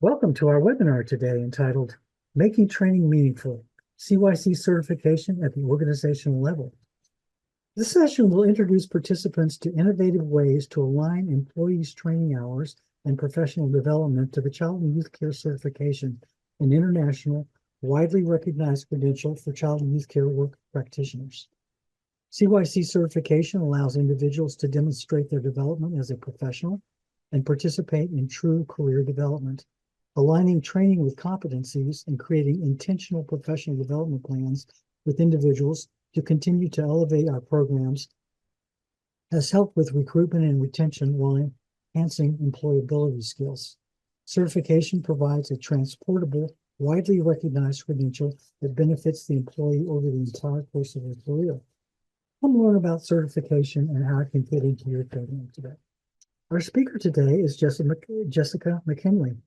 Welcome to our webinar today entitled Making Training Meaningful, CYC Certification at the Organizational Level. This session will introduce participants to innovative ways to align employees' training hours and professional development to the Child and Youth Care Certification, an international, widely recognized credential for child and youth care work practitioners. CYC certification allows individuals to demonstrate their development as a professional and participate in true career development. Aligning training with competencies and creating intentional professional development plans with individuals to continue to elevate our programs has helped with recruitment and retention while enhancing employability skills. Certification provides a transportable, widely recognized credential that benefits the employee over the entire course of their career. Come learn about certification and how it can fit into your program today. Our speaker today is Jessica McKinley.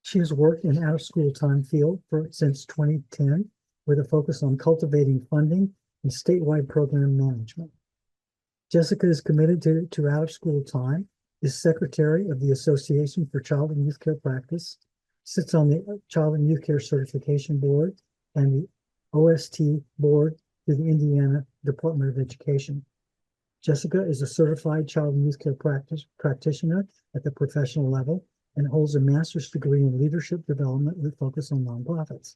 She has worked in out-of-school time field since 2010 with a focus on cultivating funding and statewide program management. Jessica is committed to out-of-school time, is secretary of the Association for Child and Youth Care Practice, sits on the Child and Youth Care Certification Board and the OST Board through the Indiana Department of Education. Jessica is a certified child and youth care practitioner at the professional level and holds a master's degree in leadership development with focus on nonprofits.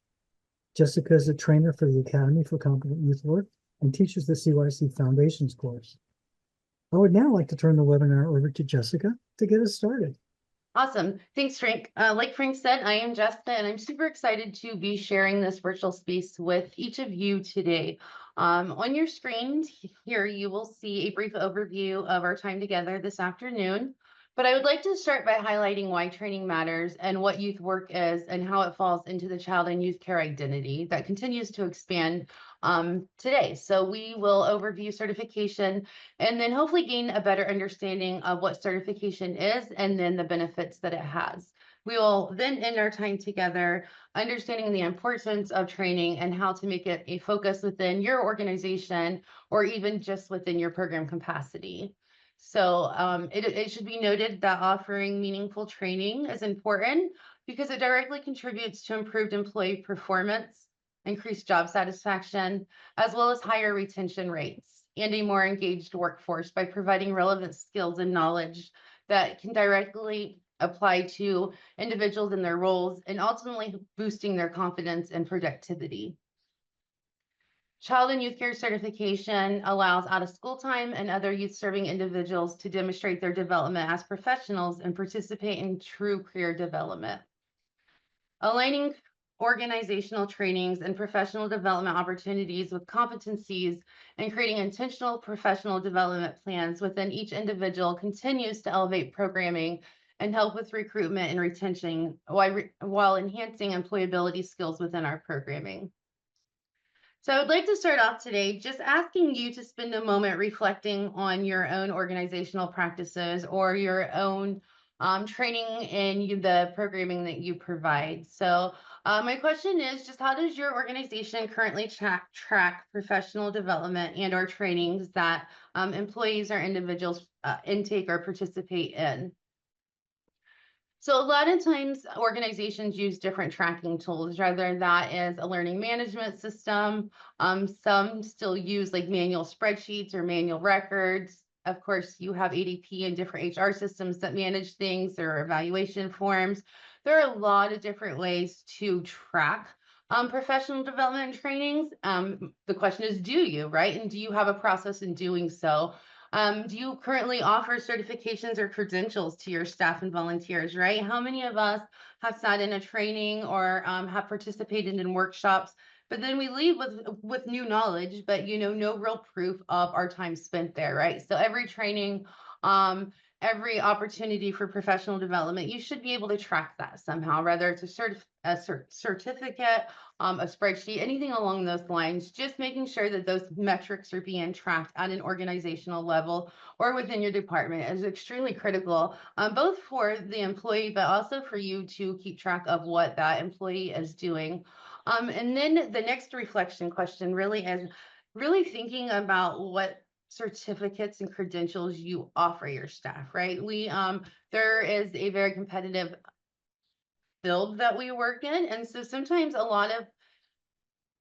Jessica is a trainer for the Academy for Competent Youth Work and teaches the CYC Foundations course. I would now like to turn the webinar over to Jessica to get us started. Awesome. Thanks, Frank. Like Frank said, I am Jessica, and I'm super excited to be sharing this virtual space with each of you today. On your screen here, you will see a brief overview of our time together this afternoon. But I would like to start by highlighting why training matters and what youth work is and how it falls into the child and youth care identity that continues to expand today. So we will overview certification and then hopefully gain a better understanding of what certification is and then the benefits that it has. We will then end our time together understanding the importance of training and how to make it a focus within your organization or even just within your program capacity. So it should be noted that offering meaningful training is important because it directly contributes to improved employee performance, increased job satisfaction, as well as higher retention rates and a more engaged workforce by providing relevant skills and knowledge that can directly apply to individuals in their roles and ultimately boosting their confidence and productivity. Child and Youth Care Certification allows out-of-school time and other youth-serving individuals to demonstrate their development as professionals and participate in true career development. Aligning organizational trainings and professional development opportunities with competencies and creating intentional professional development plans within each individual continues to elevate programming and help with recruitment and retention while enhancing employability skills within our programming. So I would like to start off today just asking you to spend a moment reflecting on your own organizational practices or your own training in the programming that you provide. So my question is just how does your organization currently track professional development and or trainings that employees or individuals intake or participate in? So a lot of times organizations use different tracking tools, whether that is a learning management system. Some still use like manual spreadsheets or manual records. Of course, you have ADP and different HR systems that manage things. There are evaluation forms. There are a lot of different ways to track professional development and trainings. The question is, do you, right? And do you have a process in doing so? Do you currently offer certifications or credentials to your staff and volunteers, right? How many of us have sat in a training or have participated in workshops, but then we leave with new knowledge, but no real proof of our time spent there, right? So every training, every opportunity for professional development, you should be able to track that somehow, whether it's a certificate, a spreadsheet, anything along those lines, just making sure that those metrics are being tracked at an organizational level or within your department is extremely critical, both for the employee, but also for you to keep track of what that employee is doing. And then the next reflection question really is really thinking about what certificates and credentials you offer your staff, right? There is a very competitive field that we work in. And so sometimes a lot of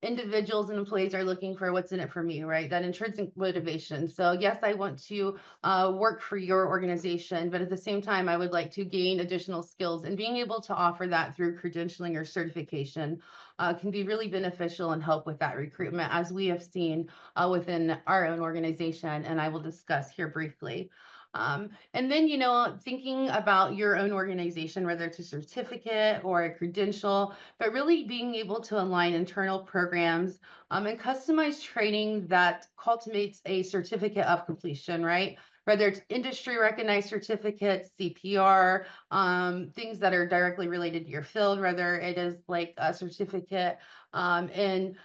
individuals and employees are looking for what's in it for me, right? That intrinsic motivation. So yes, I want to work for your organization, but at the same time, I would like to gain additional skills, and being able to offer that through credentialing or certification can be really beneficial and help with that recruitment, as we have seen within our own organization, and I will discuss here briefly. And then, thinking about your own organization, whether it's a certificate or a credential, but really being able to align internal programs and customize training that cultivates a certificate of completion, right? Whether it's industry recognized certificates, CPR, things that are directly related to your field, whether it is like a certificate in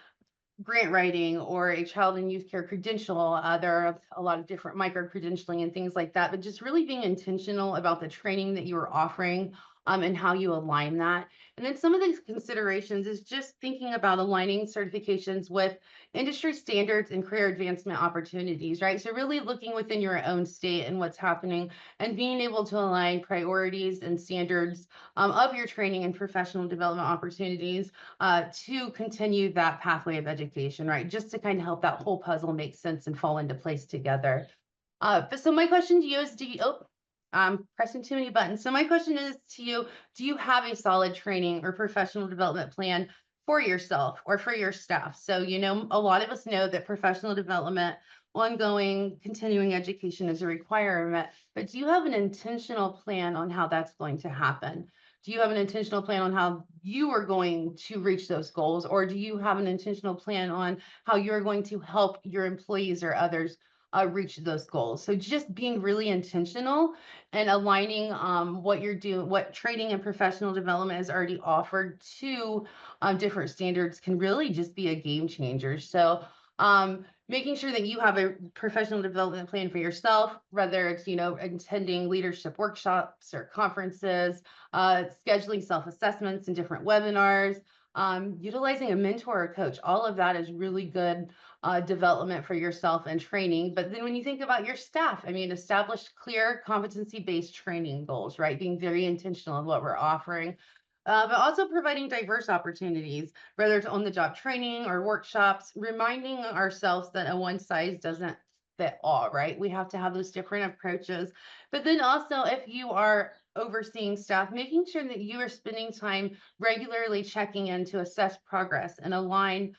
grant writing or a child and youth care credential. There are a lot of different micro credentialing and things like that, but just really being intentional about the training that you are offering and how you align that. And then some of these considerations is just thinking about aligning certifications with industry standards and career advancement opportunities, right? So really looking within your own state and what's happening, and being able to align priorities and standards of your training and professional development opportunities to continue that pathway of education, right? Just to kind of help that whole puzzle make sense and fall into place together. But so my question to you is, I'm pressing too many buttons. So my question is to you, do you have a solid training or professional development plan for yourself or for your staff? So, a lot of us know that professional development, ongoing continuing education is a requirement, but do you have an intentional plan on how that's going to happen? Do you have an intentional plan on how you are going to reach those goals? Or do you have an intentional plan on how you're going to help your employees or others reach those goals? So just being really intentional and aligning what you're doing, what training and professional development is already offered to different standards can really just be a game changer. So making sure that you have a professional development plan for yourself, whether it's, attending leadership workshops or conferences, scheduling self-assessments and different webinars, utilizing a mentor or coach. All of that is really good development for yourself and training. But then when you think about your staff, establish clear competency-based training goals, right? Being very intentional in what we're offering. But also providing diverse opportunities, whether it's on the job training or workshops, reminding ourselves that a one size doesn't fit all, right? We have to have those different approaches. But then also, if you are overseeing staff, making sure that you are spending time regularly checking in to assess progress and align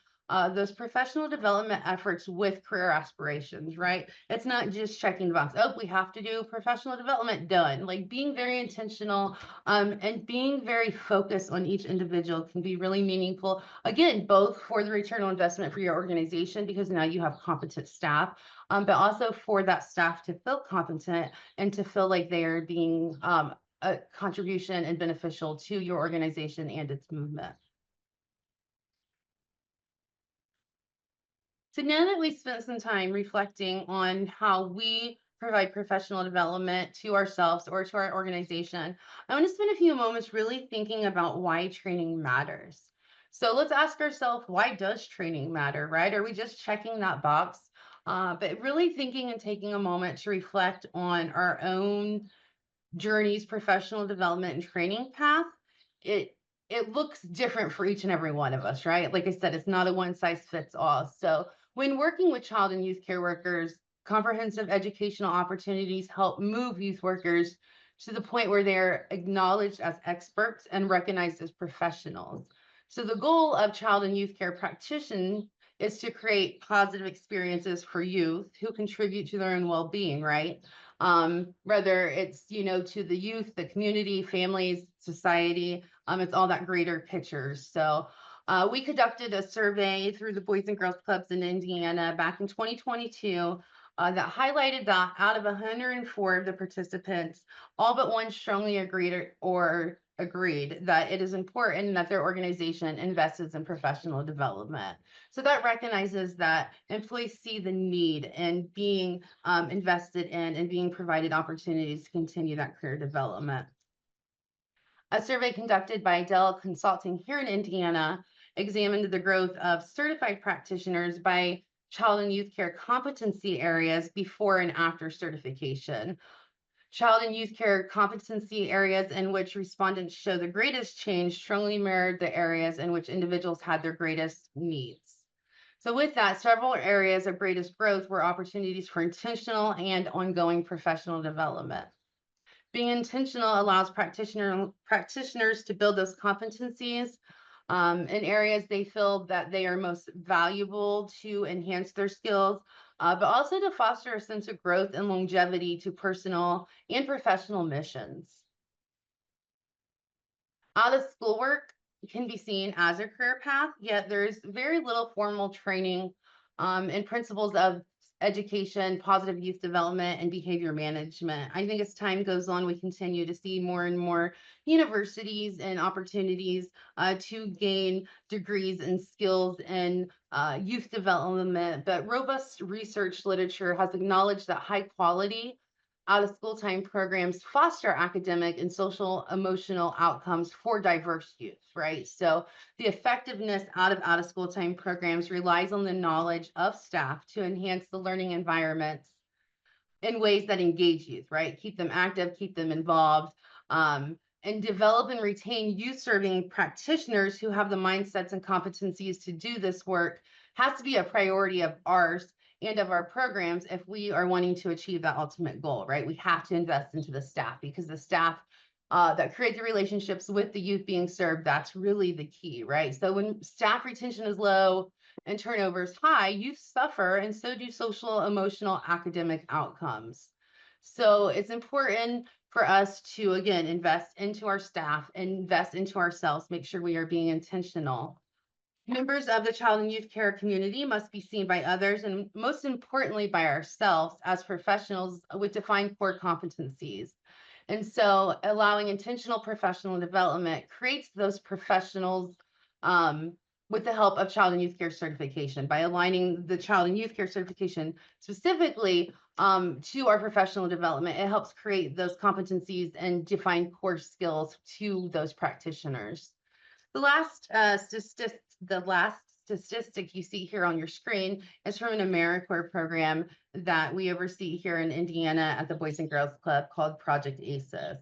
those professional development efforts with career aspirations, right? It's not just checking the box. Oh, we have to do professional development, done. Like being very intentional and being very focused on each individual can be really meaningful. Again, both for the return on investment for your organization, because now you have competent staff, but also for that staff to feel competent and to feel like they are being a contribution and beneficial to your organization and its movement. So now that we've spent some time reflecting on how we provide professional development to ourselves or to our organization, I want to spend a few moments really thinking about why training matters. So let's ask ourselves, why does training matter, right? Are we just checking that box? But really thinking and taking a moment to reflect on our own journeys, professional development and training path. It looks different for each and every one of us, right? Like I said, it's not a one size fits all. So when working with child and youth care workers, comprehensive educational opportunities help move youth workers to the point where they're acknowledged as experts and recognized as professionals. So the goal of child and youth care practitioners is to create positive experiences for youth who contribute to their own well-being, right? Whether it's, to the youth, the community, families, society, it's all that greater picture. So we conducted a survey through the Boys and Girls Clubs in Indiana back in 2022 that highlighted that out of 104 of the participants, all but one strongly agreed that it is important that their organization invests in professional development. So that recognizes that employees see the need in being invested in and being provided opportunities to continue that career development. A survey conducted by Dell Consulting here in Indiana examined the growth of certified practitioners by child and youth care competency areas before and after certification. Child and youth care competency areas in which respondents show the greatest change strongly mirrored the areas in which individuals had their greatest needs. So with that, several areas of greatest growth were opportunities for intentional and ongoing professional development. Being intentional allows practitioners to build those competencies in areas they feel that they are most valuable to enhance their skills, but also to foster a sense of growth and longevity to personal and professional missions. Out of school work can be seen as a career path, yet there's very little formal training in principles of education, positive youth development, and behavior management. I think as time goes on, we continue to see more and more universities and opportunities to gain degrees and skills in youth development, but robust research literature has acknowledged that high quality out of school time programs foster academic and social emotional outcomes for diverse youth, right? So the effectiveness out of school time programs relies on the knowledge of staff to enhance the learning environments in ways that engage youth, right? Keep them active, keep them involved, and develop and retain youth serving practitioners who have the mindsets and competencies to do this work has to be a priority of ours and of our programs if we are wanting to achieve that ultimate goal, right? We have to invest into the staff because the staff that create the relationships with the youth being served, that's really the key, right? So when staff retention is low and turnover is high, youth suffer, and so do social, emotional, academic outcomes. So it's important for us to, again, invest into our staff, invest into ourselves, make sure we are being intentional. Members of the child and youth care community must be seen by others and most importantly by ourselves as professionals with defined core competencies. And so allowing intentional professional development creates those professionals with the help of child and youth care certification by aligning the child and youth care certification specifically to our professional development. It helps create those competencies and define core skills to those practitioners. The last statistic you see here on your screen is from an AmeriCorps program that we oversee here in Indiana at the Boys and Girls Club called Project ACES.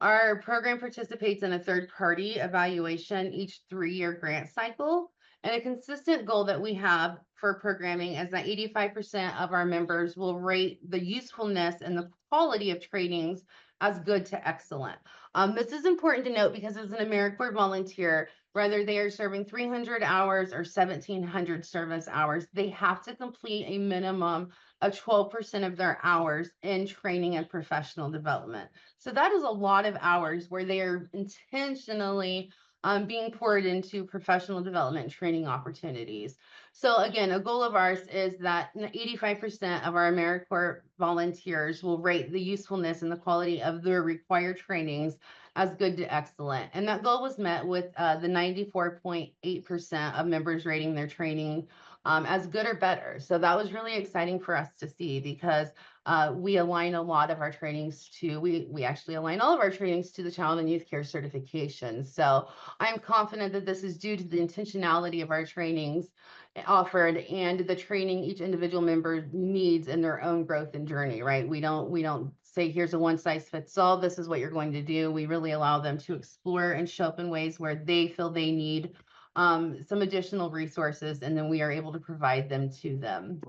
Our program participates in a third-party evaluation each 3-year grant cycle. And a consistent goal that we have for programming is that 85% of our members will rate the usefulness and the quality of trainings as good to excellent. This is important to note because as an AmeriCorps volunteer, whether they are serving 300 hours or 1,700 service hours, they have to complete a minimum of 12% of their hours in training and professional development. So that is a lot of hours where they are intentionally being poured into professional development and training opportunities. So again, a goal of ours is that 85% of our AmeriCorps volunteers will rate the usefulness and the quality of their required trainings as good to excellent. And that goal was met with the 94.8% of members rating their training as good or better. So that was really exciting for us to see because we align a lot of our trainings to, we actually align all of our trainings to the child and youth care certification. So I'm confident that this is due to the intentionality of our trainings offered and the training each individual member needs in their own growth and journey, right? We don't say, here's a one size fits all, this is what you're going to do. We really allow them to explore and show up in ways where they feel they need some additional resources, and then we are able to provide them to them.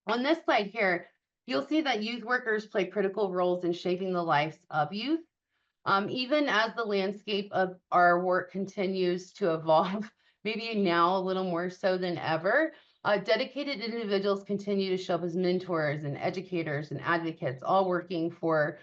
On this slide here, you'll see that youth workers play critical roles in shaping the lives of youth. Even as the landscape of our work continues to evolve, maybe now a little more so than ever, dedicated individuals continue to show up as mentors and educators and advocates, all working for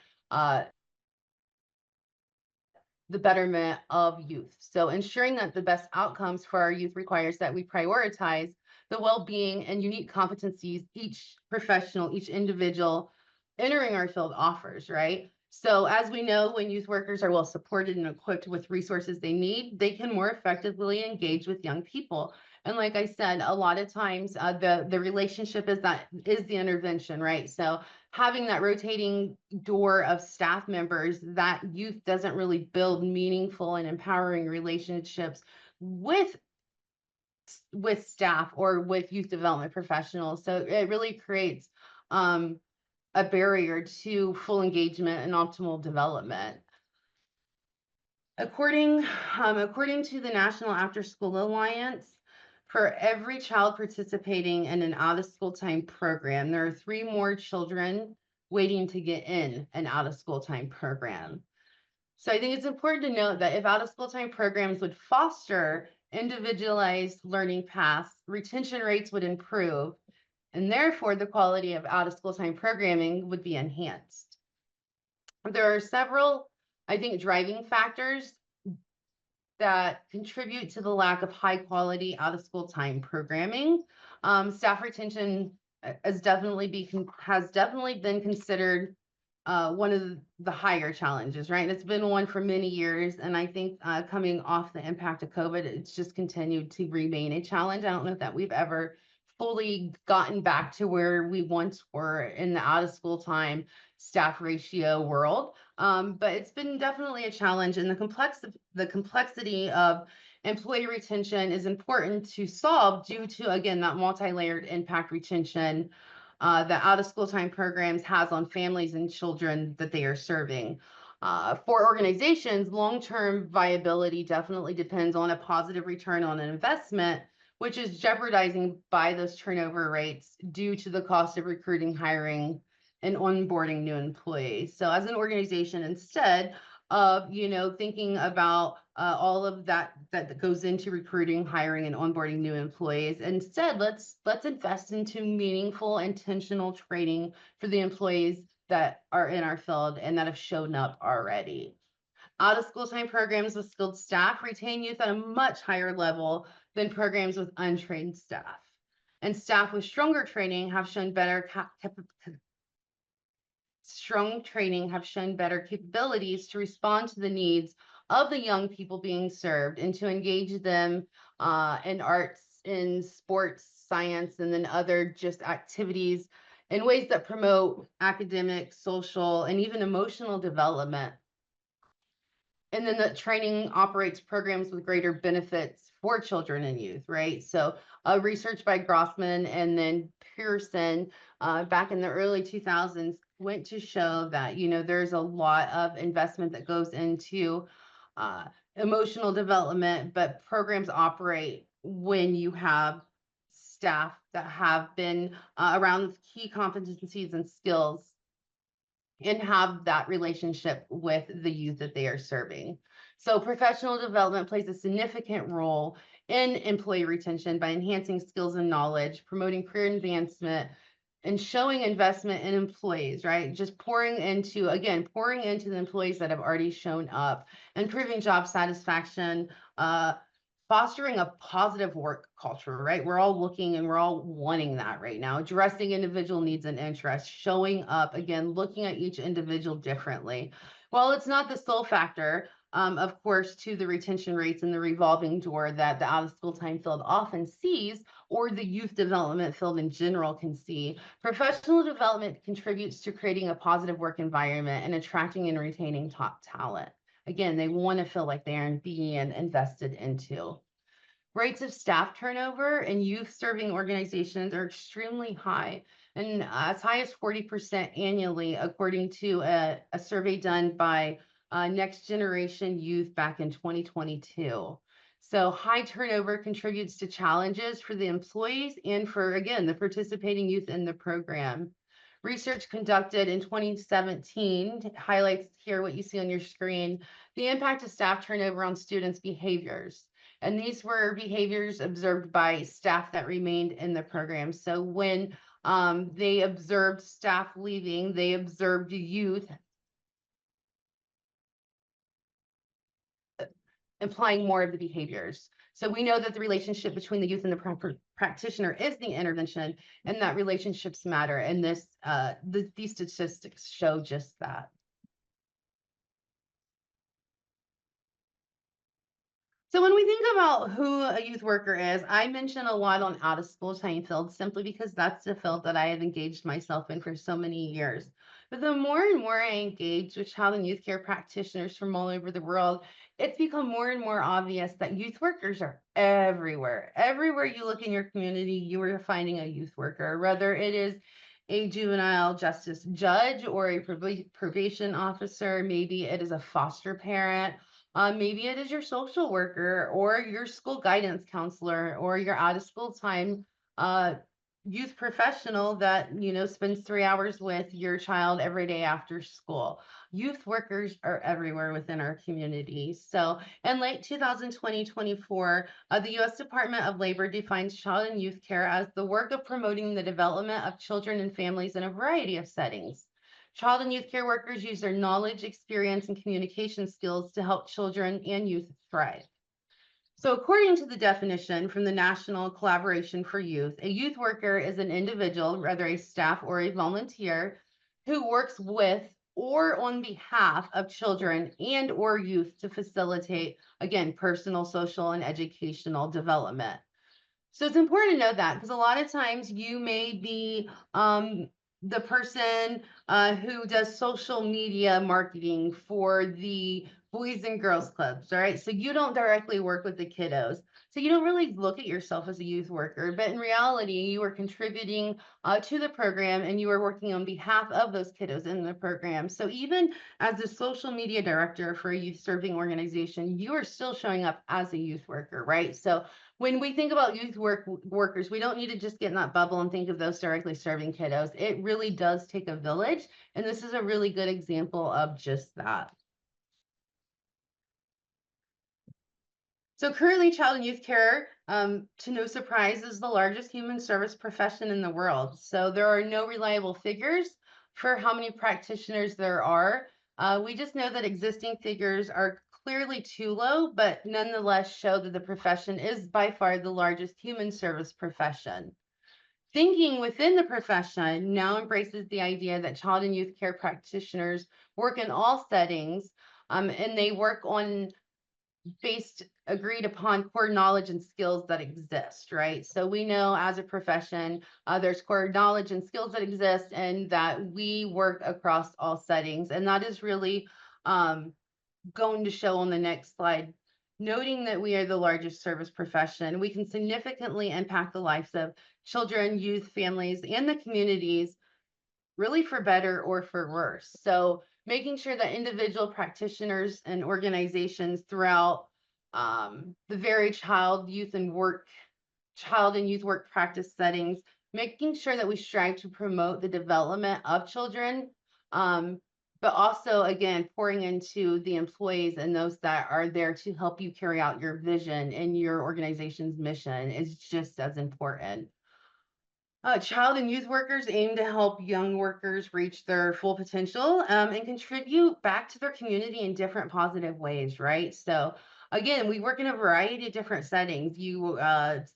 the betterment of youth. So ensuring that the best outcomes for our youth requires that we prioritize the well-being and unique competencies each professional, each individual entering our field offers, right? So as we know, when youth workers are well supported and equipped with resources they need, they can more effectively engage with young people. And like I said, a lot of times the relationship is the intervention, right? So having that rotating door of staff members, that youth doesn't really build meaningful and empowering relationships with staff or with youth development professionals. So it really creates a barrier to full engagement and optimal development. According to the National After School Alliance, for every child participating in an out-of-school time program, there are 3 more children waiting to get in an out-of-school time program. So I think it's important to note that if out-of-school time programs would foster individualized learning paths, retention rates would improve, and therefore the quality of out-of-school time programming would be enhanced. There are several, I think, driving factors that contribute to the lack of high quality out of school time programming. Staff retention has definitely been considered one of the higher challenges, right? It's been one for many years, and I think coming off the impact of COVID, it's just continued to remain a challenge. I don't know that we've ever fully gotten back to where we once were in the out of school time staff ratio world. But it's been definitely a challenge, and the complexity of employee retention is important to solve due to, again, that multi-layered impact retention that out of school time programs has on families and children that they are serving. For organizations, long-term viability definitely depends on a positive return on an investment, which is jeopardizing by those turnover rates due to the cost of recruiting, hiring, and onboarding new employees. So as an organization, instead of, thinking about all of that goes into recruiting, hiring, and onboarding new employees, instead, let's invest into meaningful, intentional training for the employees that are in our field and that have shown up already. Out of school time programs with skilled staff retain youth at a much higher level than programs with untrained staff. And staff with stronger training have shown better capabilities to respond to the needs of the young people being served and to engage them in arts, in sports, science, and then other just activities in ways that promote academic, social, and even emotional development. And then the training operates programs with greater benefits for children and youth, right? So research by Grossman and then Pearson back in the early 2000s went to show that, there's a lot of investment that goes into emotional development, but programs operate when you have staff that have been around key competencies and skills and have that relationship with the youth that they are serving. So professional development plays a significant role in employee retention by enhancing skills and knowledge, promoting career advancement, and showing investment in employees, right? Just pouring into the employees that have already shown up, improving job satisfaction, fostering a positive work culture, right? We're all looking and we're all wanting that right now, addressing individual needs and interests, showing up, again, looking at each individual differently. While it's not the sole factor, of course, to the retention rates and the revolving door that the out of school time field often sees, or the youth development field in general can see, professional development contributes to creating a positive work environment and attracting and retaining top talent. Again, they want to feel like they are being invested into. Rates of staff turnover in youth serving organizations are extremely high, and as high as 40% annually, according to a survey done by Next Generation Youth back in 2022. So high turnover contributes to challenges for the employees and for, again, the participating youth in the program. Research conducted in 2017 highlights here what you see on your screen, the impact of staff turnover on students' behaviors. And these were behaviors observed by staff that remained in the program. So when they observed staff leaving, they observed youth implying more of the behaviors. So we know that the relationship between the youth and the practitioner is the intervention, and that relationships matter. And these statistics show just that. So when we think about who a youth worker is, I mention a lot on out of school time field simply because that's the field that I have engaged myself in for so many years. But the more and more I engage with child and youth care practitioners from all over the world, it's become more and more obvious that youth workers are everywhere. Everywhere you look in your community, you are finding a youth worker, whether it is a juvenile justice judge or a probation officer. Maybe it is a foster parent. Maybe it is your social worker or your school guidance counselor or your out of school time uh, youth professional that, spends 3 hours with your child every day after school. Youth workers are everywhere within our community. So in late 2024, the U.S. Department of Labor defines child and youth care as the work of promoting the development of children and families in a variety of settings. Child and youth care workers use their knowledge, experience, and communication skills to help children and youth thrive. So according to the definition from the National Collaboration for Youth, a youth worker is an individual, whether a staff or a volunteer, who works with or on behalf of children and or youth to facilitate, again, personal, social, and educational development. So it's important to know that because a lot of times you may be the person who does social media marketing for the Boys and Girls Clubs, all right? So you don't directly work with the kiddos. So you don't really look at yourself as a youth worker, but in reality, you are contributing to the program and you are working on behalf of those kiddos in the program. So even as a social media director for a youth serving organization, you are still showing up as a youth worker, right? So when we think about youth workers, we don't need to just get in that bubble and think of those directly serving kiddos. It really does take a village, and this is a really good example of just that. So currently, child and youth care, to no surprise, is the largest human service profession in the world. So there are no reliable figures for how many practitioners there are. We just know that existing figures are clearly too low, but nonetheless show that the profession is by far the largest human service profession. Thinking within the profession now embraces the idea that child and youth care practitioners work in all settings, and they work on based agreed upon core knowledge and skills that exist, right? So we know as a profession, there's core knowledge and skills that exist and that we work across all settings. And that is really going to show on the next slide, noting that we are the largest service profession. We can significantly impact the lives of children, youth, families, and the communities, really for better or for worse. So making sure that individual practitioners and organizations throughout the very child and youth work practice settings, making sure that we strive to promote the development of children, but also again pouring into the employees and those that are there to help you carry out your vision and your organization's mission is just as important. Child and youth workers aim to help young workers reach their full potential and contribute back to their community in different positive ways, right? So, again, we work in a variety of different settings. You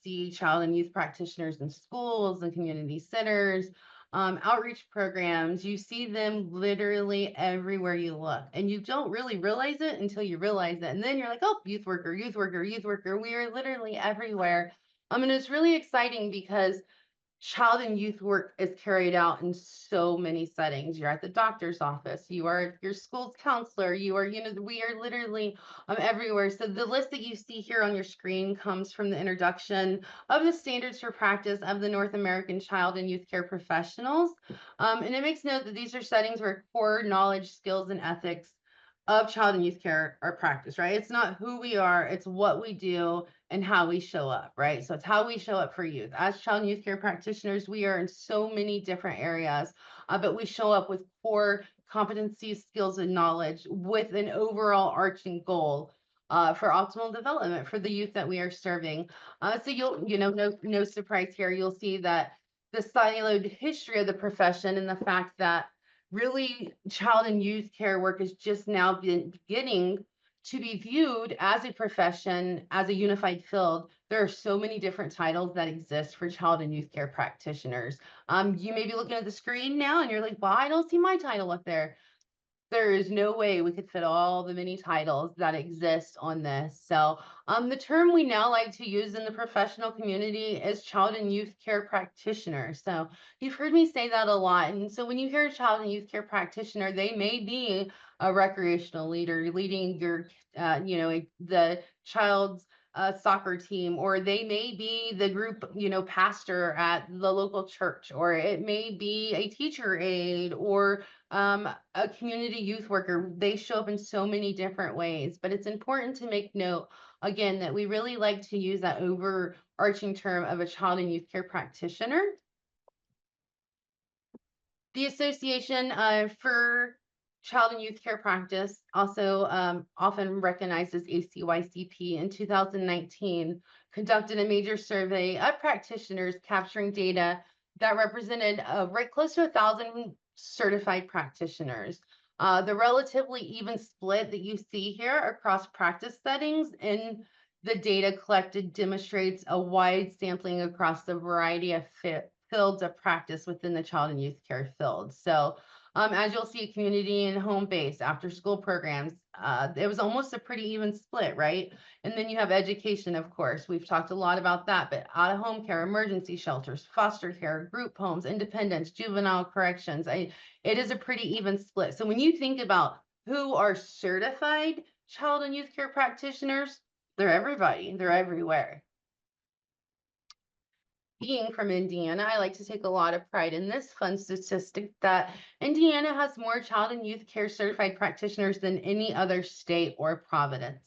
see child and youth practitioners in schools and community centers, outreach programs. You see them literally everywhere you look, and you don't really realize it until you realize it. And then you're like, oh, youth worker, youth worker, youth worker. We are literally everywhere. And it's really exciting because child and youth work is carried out in so many settings. You're at the doctor's office, you are your school's counselor, you are, we are literally everywhere. So the list that you see here on your screen comes from the introduction of the standards for practice of the North American Child and Youth Care Professionals. And it makes note that these are settings where core knowledge, skills, and ethics of child and youth care are practiced, right? It's not who we are, it's what we do and how we show up, right? So it's how we show up for youth. As child and youth care practitioners, we are in so many different areas, but we show up with core competencies, skills, and knowledge with an overall arching goal for optimal development for the youth that we are serving. So no surprise here. You'll see that the siloed history of the profession and the fact that really child and youth care work is just now beginning to be viewed as a profession, as a unified field. There are so many different titles that exist for child and youth care practitioners. You may be looking at the screen now and you're like, well, I don't see my title up there. There is no way we could fit all the many titles that exist on this. So the term we now like to use in the professional community is child and youth care practitioner. So you've heard me say that a lot. And so when you hear a child and youth care practitioner, they may be a recreational leader leading your, the child's a soccer team, or they may be the group, pastor at the local church, or it may be a teacher aide, or a community youth worker. They show up in so many different ways, but it's important to make note again that we really like to use that overarching term of a child and youth care practitioner. The Association for Child and Youth Care Practice, also often recognized as ACYCP, in 2019 conducted a major survey of practitioners capturing data that represented right close to 1,000 certified practitioners. The relatively even split that you see here across practice settings in the data collected demonstrates a wide sampling across the variety of fields of practice within the child and youth care field. So as you'll see, community and home-based after school programs, it was almost a pretty even split, right? And then you have education, of course. We've talked a lot about that, but out-of-home care, emergency shelters, foster care, group homes, independence, juvenile corrections. It is a pretty even split. So when you think about who are certified child and youth care practitioners, they're everybody, they're everywhere. Being from Indiana, I like to take a lot of pride in this fun statistic that Indiana has more child and youth care certified practitioners than any other state or province.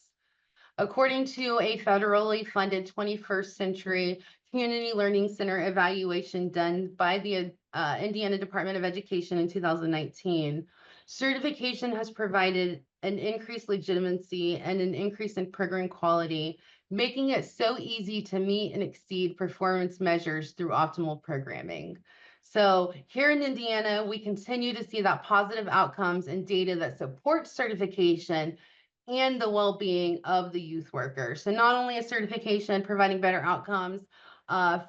According to a federally funded 21st Century Community Learning Center evaluation done by the Indiana Department of Education in 2019, certification has provided an increased legitimacy and an increase in program quality, making it so easy to meet and exceed performance measures through optimal programming. So here in Indiana, we continue to see that positive outcomes and data that support certification and the well-being of the youth workers. So not only a certification providing better outcomes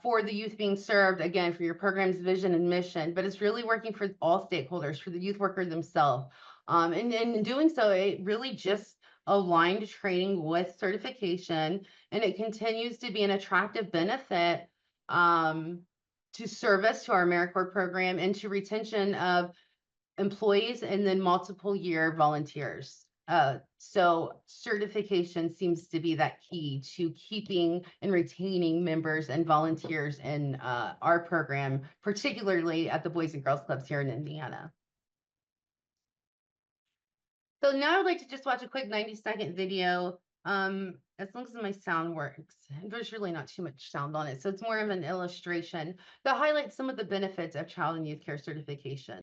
for the youth being served, again, for your program's vision and mission, but it's really working for all stakeholders, for the youth worker themselves. And in doing so, it really just aligned training with certification, and it continues to be an attractive benefit to service to our AmeriCorps program and to retention of employees and then multiple year volunteers. So certification seems to be that key to keeping and retaining members and volunteers in our program, particularly at the Boys and Girls Clubs here in Indiana. So now I'd like to just watch a quick 90-second video. As long as my sound works, there's really not too much sound on it. So it's more of an illustration that highlights some of the benefits of child and youth care certification.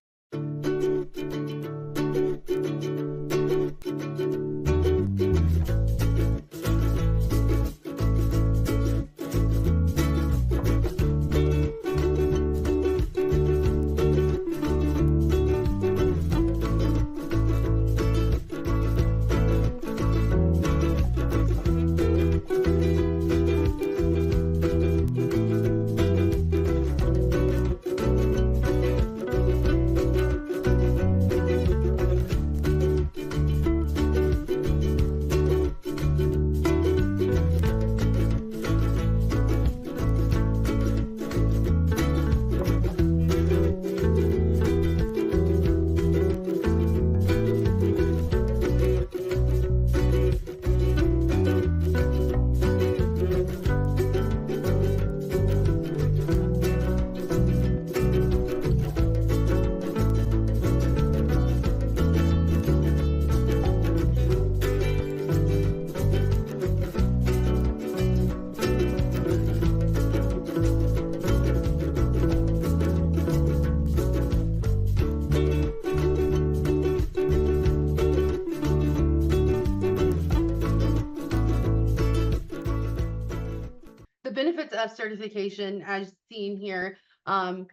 Benefits of certification, as seen here, are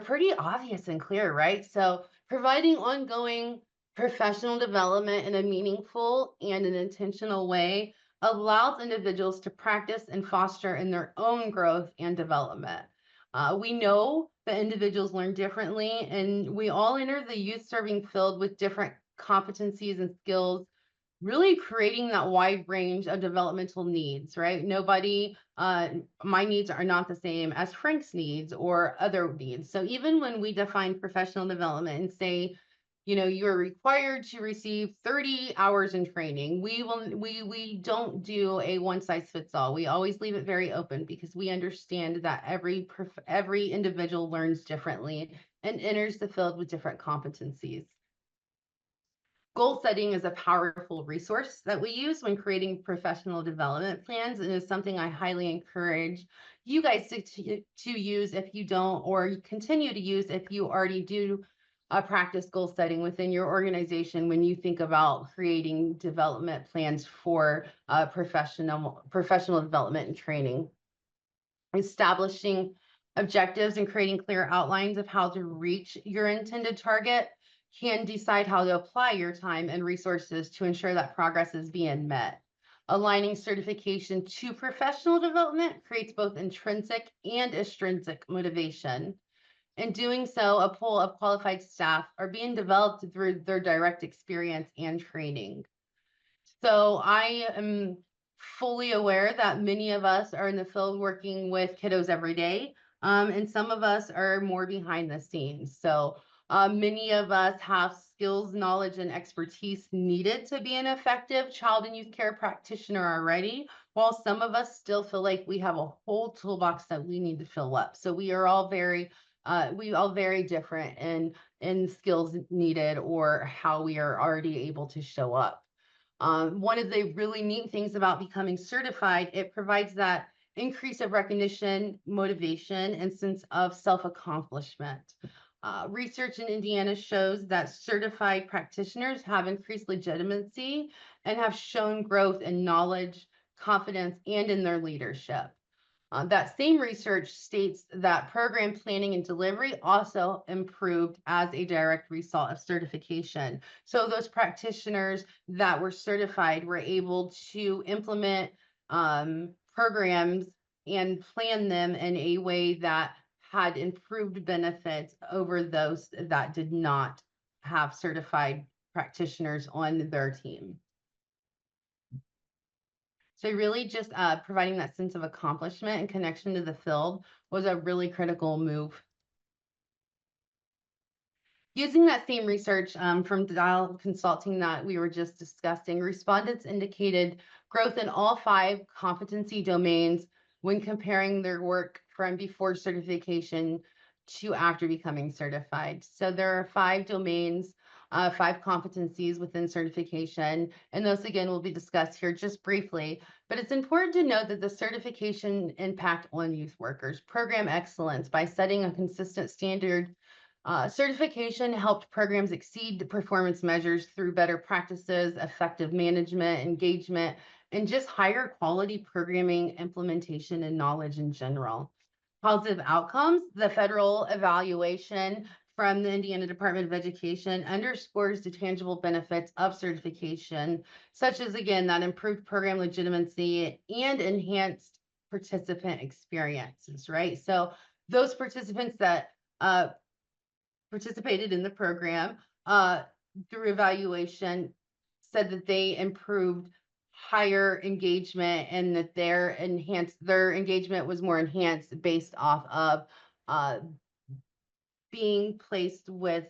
pretty obvious and clear, right? So providing ongoing professional development in a meaningful and an intentional way allows individuals to practice and foster in their own growth and development. We know that individuals learn differently, and we all enter the youth serving field with different competencies and skills, really creating that wide range of developmental needs, right? Nobody, my needs are not the same as Frank's needs or other needs. So even when we define professional development and say, you are required to receive 30 hours in training. We don't do a one size fits all. We always leave it very open because we understand that every individual learns differently and enters the field with different competencies. Goal setting is a powerful resource that we use when creating professional development plans, and is something I highly encourage you guys to use if you don't, or continue to use if you already do practice goal setting within your organization when you think about creating development plans for professional development and training. Establishing objectives and creating clear outlines of how to reach your intended target can decide how to apply your time and resources to ensure that progress is being met. Aligning certification to professional development creates both intrinsic and extrinsic motivation. In doing so, a pool of qualified staff are being developed through their direct experience and training. So I am fully aware that many of us are in the field working with kiddos every day, and some of us are more behind the scenes. So many of us have skills, knowledge, and expertise needed to be an effective child and youth care practitioner already, while some of us still feel like we have a whole toolbox that we need to fill up. So we all very different in skills needed or how we are already able to show up. One of the really neat things about becoming certified, it provides that increase of recognition, motivation, and sense of self-accomplishment. Research in Indiana shows that certified practitioners have increased legitimacy and have shown growth in knowledge, confidence, and in their leadership. That same research states that program planning and delivery also improved as a direct result of certification. So those practitioners that were certified were able to implement programs and plan them in a way that had improved benefits over those that did not have certified practitioners on their team. So really just providing that sense of accomplishment and connection to the field was a really critical move. Using that same research from Dial Consulting that we were just discussing, respondents indicated growth in all 5 competency domains when comparing their work from before certification to after becoming certified. So there are 5 domains, 5 competencies within certification, and those again will be discussed here just briefly. But it's important to note that the certification impact on youth workers, program excellence by setting a consistent standard. Certification helped programs exceed the performance measures through better practices, effective management, engagement, and just higher quality programming implementation and knowledge in general. Positive outcomes, the federal evaluation from the Indiana Department of Education underscores the tangible benefits of certification, such as, again, that improved program legitimacy and enhanced participant experiences, right? So those participants that participated in the program through evaluation said that they improved higher engagement and that their engagement was more enhanced based off of being placed with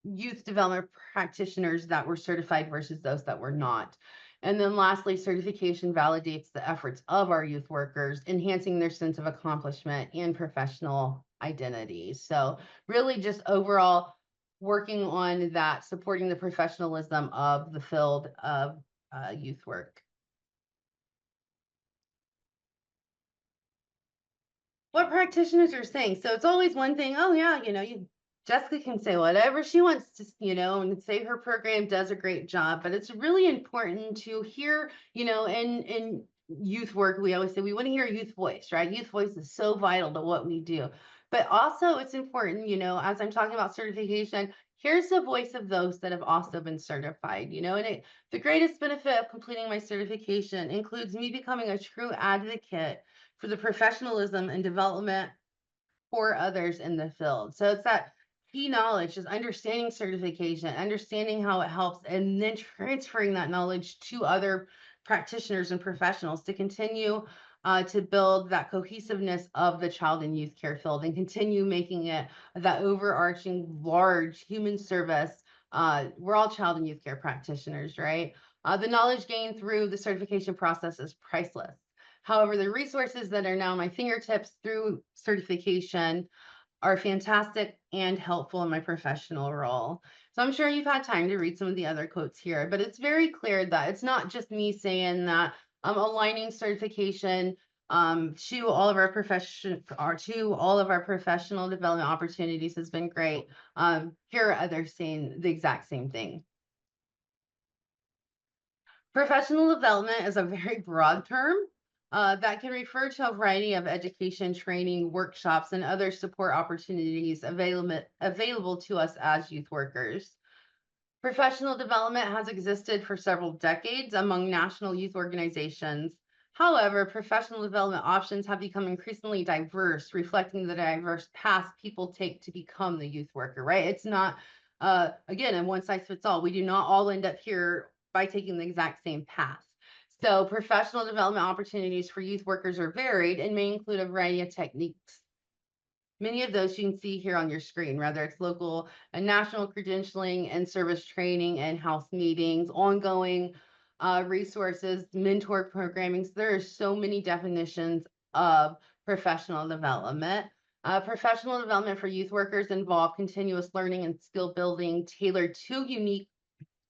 youth development practitioners that were certified versus those that were not. And then lastly, certification validates the efforts of our youth workers, enhancing their sense of accomplishment and professional identity. So really just overall working on that, supporting the professionalism of the field of youth work. What practitioners are saying. So it's always one thing, oh yeah, Jessica can say whatever she wants to, and say her program does a great job, but it's really important to hear, in youth work, we always say we want to hear youth voice, right? Youth voice is so vital to what we do. But also it's important, as I'm talking about certification, here's the voice of those that have also been certified, and the greatest benefit of completing my certification includes me becoming a true advocate for the professionalism and development for others in the field. So it's that key knowledge, just understanding certification, understanding how it helps, and then transferring that knowledge to other practitioners and professionals to continue to build that cohesiveness of the child and youth care field and continue making it that overarching large human service We're all child and youth care practitioners, right? The knowledge gained through the certification process is priceless. However, the resources that are now at my fingertips through certification are fantastic and helpful in my professional role. So I'm sure you've had time to read some of the other quotes here, but it's very clear that it's not just me saying that aligning certification to all of our profession or to all of our professional development opportunities has been great. Here are others saying the exact same thing. Professional development is a very broad term that can refer to a variety of education, training, workshops, and other support opportunities available to us as youth workers. Professional development has existed for several decades among national youth organizations. However, professional development options have become increasingly diverse, reflecting the diverse paths people take to become the youth worker, right? It's not, again, a one size fits all. We do not all end up here by taking the exact same path. So, professional development opportunities for youth workers are varied and may include a variety of techniques. Many of those you can see here on your screen, whether it's local and national credentialing and service training and house meetings, ongoing resources, mentor programming. So there are so many definitions of professional development. Professional development for youth workers involve continuous learning and skill building tailored to unique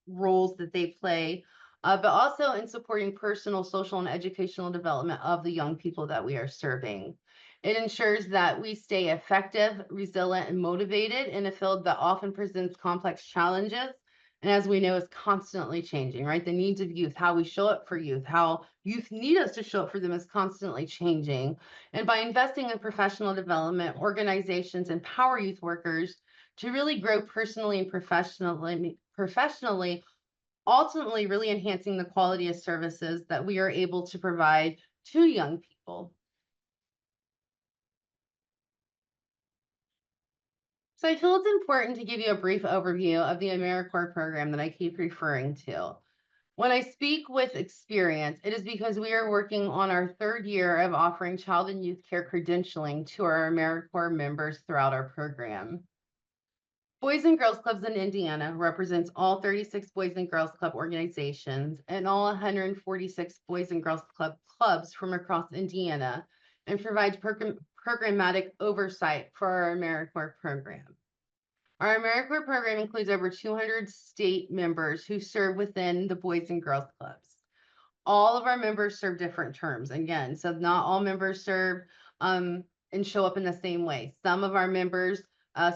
roles that they play, but also in supporting personal, social, and educational development of the young people that we are serving. It ensures that we stay effective, resilient, and motivated in a field that often presents complex challenges. And as we know, is constantly changing, right? The needs of youth, how we show up for youth, how youth need us to show up for them is constantly changing. And by investing in professional development, organizations empower youth workers to really grow personally and professionally, ultimately really enhancing the quality of services that we are able to provide to young people. So I feel it's important to give you a brief overview of the AmeriCorps program that I keep referring to. When I speak with experience, it is because we are working on our third year of offering child and youth care credentialing to our AmeriCorps members throughout our program. Boys and Girls Clubs in Indiana represents all 36 Boys and Girls Club organizations and all 146 Boys and Girls clubs from across Indiana and provides programmatic oversight for our AmeriCorps program. Our AmeriCorps program includes over 200 state members who serve within the Boys and Girls Clubs. All of our members serve different terms. Again, so not all members serve and show up in the same way. Some of our members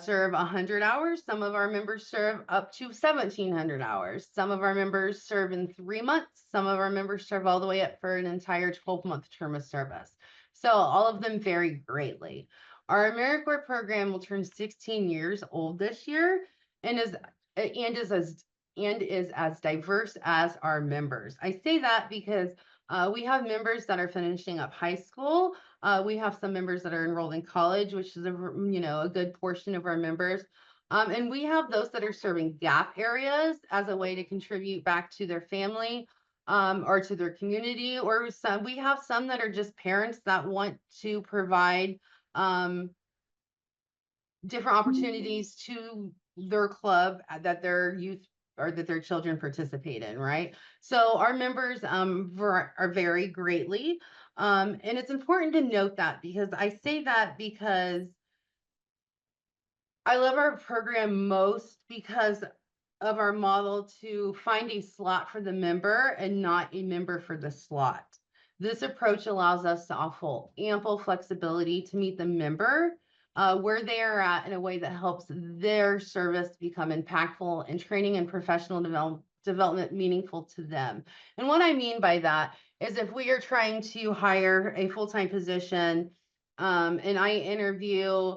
serve 100 hours. Some of our members serve up to 1,700 hours. Some of our members serve in 3 months. Some of our members serve all the way up for an entire 12-month term of service. So all of them vary greatly. Our AmeriCorps program will turn 16 years old this year and is as diverse as our members. I say that because we have members that are finishing up high school. We have some members that are enrolled in college, which is a good portion of our members. And we have those that are serving gap areas as a way to contribute back to their family or to their community, or we have some that are just parents that want to provide different opportunities to their club that their youth or that their children participate in, right? So our members are vary greatly. And it's important to note that because I say that because I love our program most because of our model to find a slot for the member and not a member for the slot. This approach allows us to offer ample flexibility to meet the member where they are at in a way that helps their service become impactful and training and professional development meaningful to them. And what I mean by that is if we are trying to hire a full-time position and I interview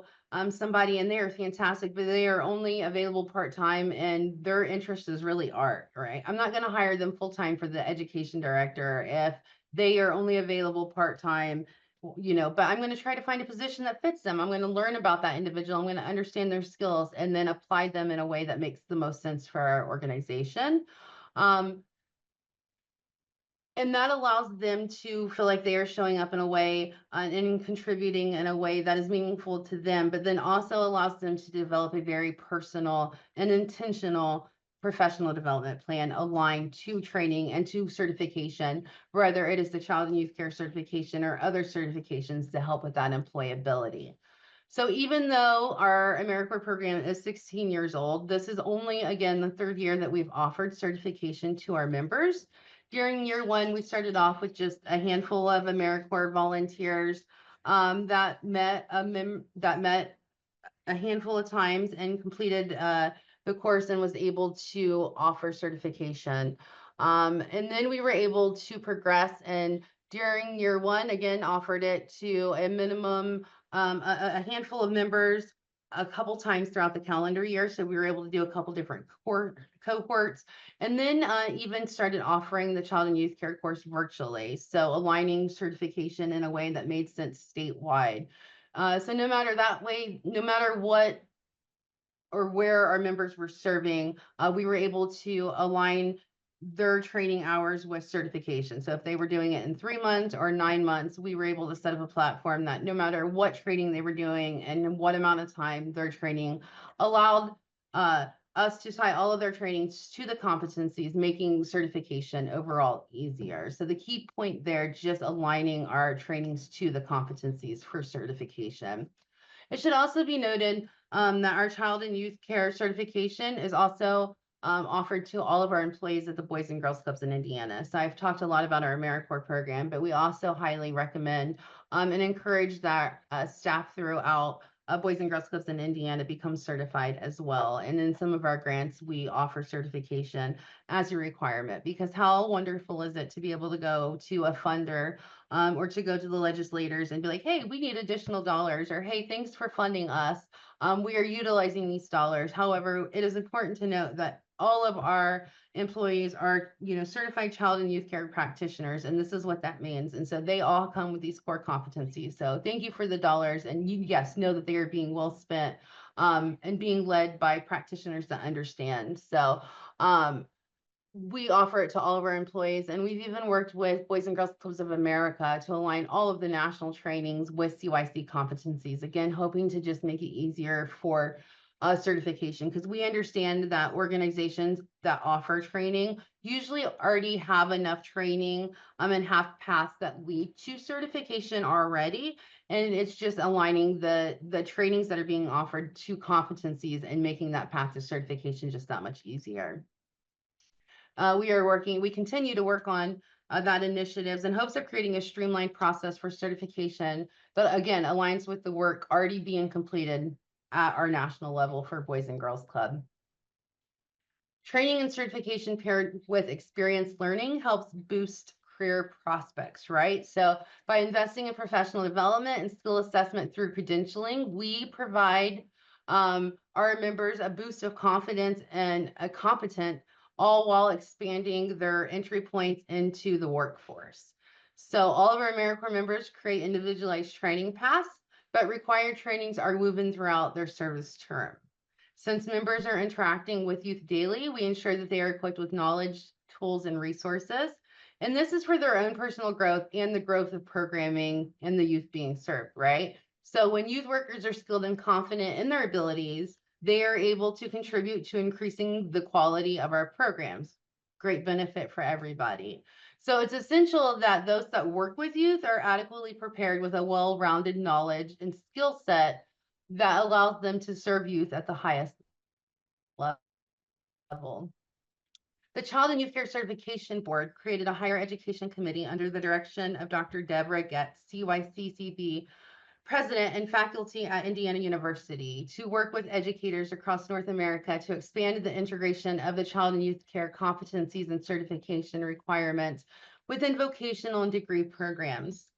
somebody and they are fantastic, but they are only available part-time and their interest is really art, right? I'm not going to hire them full-time for the education director if they are only available part-time, but I'm going to try to find a position that fits them. I'm going to learn about that individual. I'm going to understand their skills and then apply them in a way that makes the most sense for our organization. And that allows them to feel like they are showing up in a way and contributing in a way that is meaningful to them, but then also allows them to develop a very personal and intentional professional development plan aligned to training and to certification, whether it is the child and youth care certification or other certifications to help with that employability. So even though our AmeriCorps program is 16 years old, this is only, again, the third year that we've offered certification to our members. During year one, we started off with just a handful of AmeriCorps volunteers that met a handful of times and completed the course and was able to offer certification. And then we were able to progress, and during year one, again, offered it to a minimum, a handful of members a couple times throughout the calendar year. So we were able to do a couple different cohorts, and then even started offering the child and youth care course virtually. So aligning certification in a way that made sense statewide. So no matter what or where our members were serving, we were able to align their training hours with certification. So if they were doing it in 3 months or 9 months, we were able to set up a platform that no matter what training they were doing and what amount of time their training allowed us to tie all of their trainings to the competencies, making certification overall easier. So the key point there, just aligning our trainings to the competencies for certification. It should also be noted that our child and youth care certification is also offered to all of our employees at the Boys and Girls Clubs in Indiana. So I've talked a lot about our AmeriCorps program, but we also highly recommend and encourage that staff throughout Boys and Girls Clubs in Indiana become certified as well. And in some of our grants, we offer certification as a requirement, because how wonderful is it to be able to go to a funder or to go to the legislators and be like, hey, we need additional dollars, or hey, thanks for funding us. We are utilizing these dollars. However, it is important to note that all of our employees are, certified child and youth care practitioners, and this is what that means. And so they all come with these core competencies. So thank you for the dollars, and you, yes, know that they are being well spent and being led by practitioners that understand. So we offer it to all of our employees, and we've even worked with Boys and Girls Clubs of America to align all of the national trainings with CYC competencies. Again, hoping to just make it easier for certification, because we understand that organizations that offer training usually already have enough training and have paths that lead to certification already. And it's just aligning the trainings that are being offered to competencies and making that path to certification just that much easier. We continue to work on that initiatives in hopes of creating a streamlined process for certification that, again, aligns with the work already being completed at our national level for Boys and Girls Club. Training and certification paired with experience learning helps boost career prospects, right? So by investing in professional development and skill assessment through credentialing, we provide our members a boost of confidence and a competent, all while expanding their entry points into the workforce. So all of our AmeriCorps members create individualized training paths, but required trainings are woven throughout their service term. Since members are interacting with youth daily, we ensure that they are equipped with knowledge, tools, and resources. And this is for their own personal growth and the growth of programming and the youth being served, right? So when youth workers are skilled and confident in their abilities, they are able to contribute to increasing the quality of our programs. Great benefit for everybody. So it's essential that those that work with youth are adequately prepared with a well-rounded knowledge and skill set that allows them to serve youth at the highest level. The Child and Youth Care Certification Board created a higher education committee under the direction of Dr. Deborah Getz, CYCCB president and faculty at Indiana University, to work with educators across North America to expand the integration of the child and youth care competencies and certification requirements within vocational and degree programs.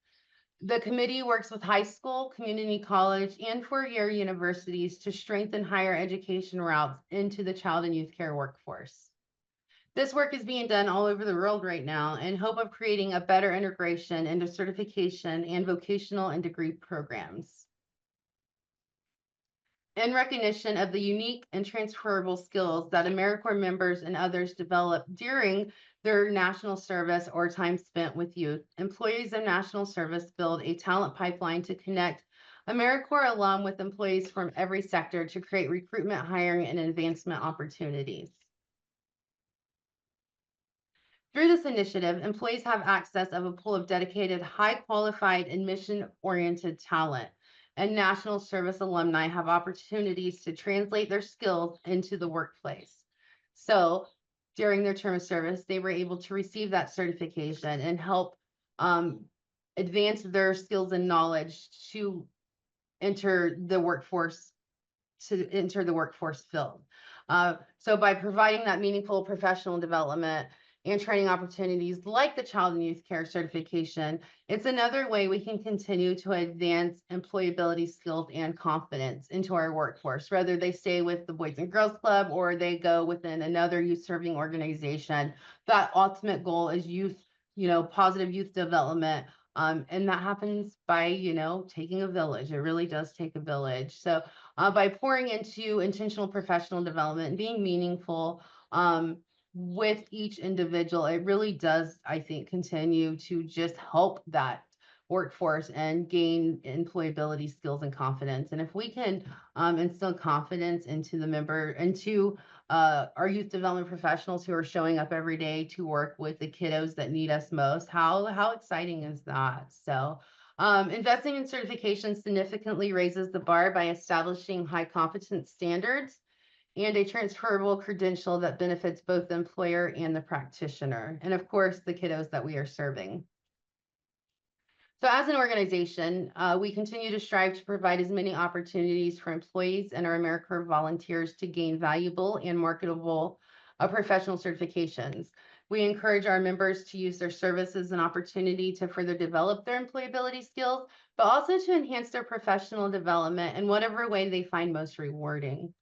The committee works with high school, community college, and four-year universities to strengthen higher education routes into the child and youth care workforce. This work is being done all over the world right now in hope of creating a better integration into certification and vocational and degree programs. In recognition of the unique and transferable skills that AmeriCorps members and others develop during their national service or time spent with youth, employees of national service build a talent pipeline to connect AmeriCorps alum with employees from every sector to create recruitment, hiring, and advancement opportunities. Through this initiative, employees have access of a pool of dedicated, high qualified and mission oriented talent. And national service alumni have opportunities to translate their skills into the workplace. So during their term of service, they were able to receive that certification and help advance their skills and knowledge to enter the workforce field. So by providing that meaningful professional development and training opportunities like the Child and Youth Care certification, it's another way we can continue to advance employability skills and confidence into our workforce, whether they stay with the Boys and Girls Club or they go within another youth serving organization. That ultimate goal is youth, positive youth development. And that happens by, taking a village. It really does take a village. So by pouring into intentional professional development and being meaningful with each individual, it really does, I think, continue to just help that workforce and gain employability skills and confidence. And if we can instill confidence into our youth development professionals who are showing up every day to work with the kiddos that need us most, how exciting is that? So investing in certification significantly raises the bar by establishing high competence standards and a transferable credential that benefits both the employer and the practitioner, and of course, the kiddos that we are serving. So as an organization, we continue to strive to provide as many opportunities for employees and our AmeriCorps volunteers to gain valuable and marketable professional certifications. We encourage our members to use their service as an opportunity to further develop their employability skills, but also to enhance their professional development in whatever way they find most rewarding.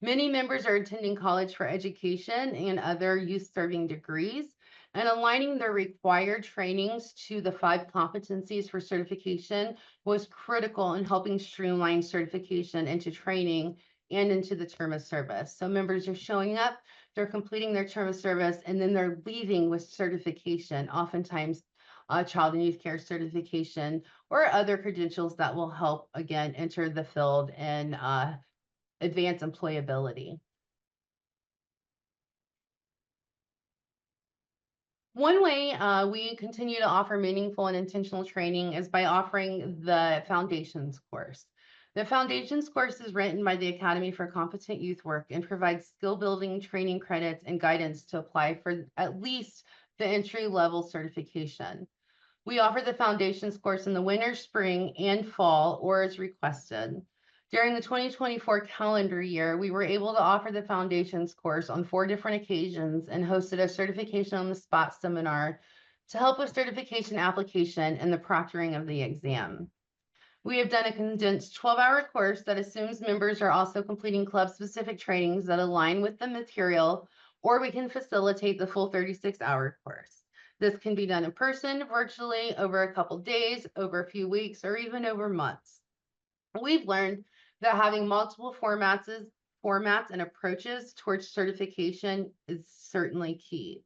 Many members are attending college for education and other youth serving degrees, and aligning their required trainings to the 5 competencies for certification was critical in helping streamline certification into training and into the term of service. So members are showing up, they're completing their term of service, and then they're leaving with certification, oftentimes child and youth care certification or other credentials that will help, again, enter the field and advance employability. One way we continue to offer meaningful and intentional training is by offering the Foundations course. The Foundations course is written by the Academy for Competent Youth Work and provides skill building training credits and guidance to apply for at least the entry-level certification. We offer the Foundations course in the winter, spring, and fall, or as requested. During the 2024 calendar year, we were able to offer the Foundations course on 4 different occasions and hosted a certification on the spot seminar to help with certification application and the proctoring of the exam. We have done a condensed 12-hour course that assumes members are also completing club-specific trainings that align with the material, or we can facilitate the full 36-hour course. This can be done in person, virtually, over a couple days, over a few weeks, or even over months. We've learned that having multiple formats and approaches towards certification is certainly key.